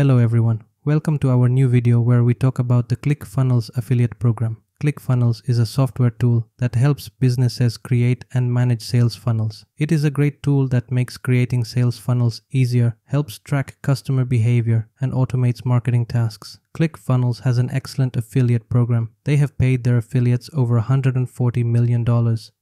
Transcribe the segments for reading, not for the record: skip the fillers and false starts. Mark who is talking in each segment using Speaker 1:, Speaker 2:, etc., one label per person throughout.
Speaker 1: Hello everyone, welcome to our new video where we talk about the Clickfunnels affiliate program. Clickfunnels is a software tool that helps businesses create and manage sales funnels. It is a great tool that makes creating sales funnels easier, helps track customer behavior, and automates marketing tasks. Clickfunnels has an excellent affiliate program. They have paid their affiliates over $140 million.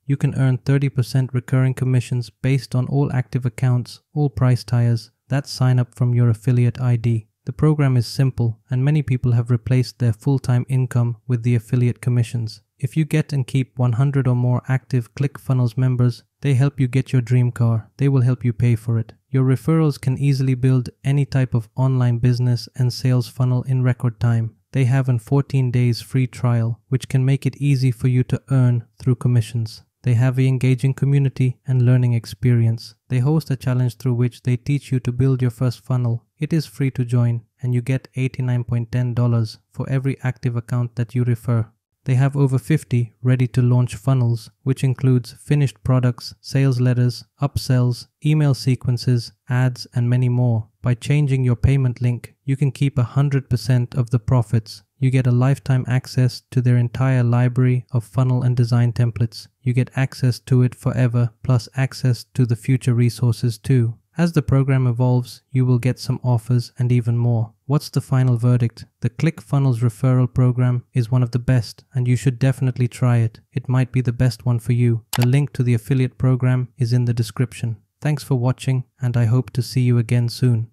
Speaker 1: You can earn 30% recurring commissions based on all active accounts, all price tiers that sign up from your affiliate ID. The program is simple, and many people have replaced their full-time income with the affiliate commissions. If you get and keep 100 or more active Clickfunnels members, they help you get your dream car. They will help you pay for it. Your referrals can easily build any type of online business and sales funnel in record time. They have a 14 days free trial, which can make it easy for you to earn through commissions. They have an engaging community and learning experience. They host a challenge through which they teach you to build your first funnel. It is free to join, and you get $89.10 for every active account that you refer. They have over 50 ready-to-launch funnels, which includes finished products, sales letters, upsells, email sequences, ads, and many more. By changing your payment link, you can keep 100% of the profits. You get a lifetime access to their entire library of funnel and design templates. You get access to it forever, plus access to the future resources too. As the program evolves, you will get some offers and even more. What's the final verdict? The Clickfunnels referral program is one of the best, and you should definitely try it. It might be the best one for you. The link to the affiliate program is in the description. Thanks for watching, and I hope to see you again soon.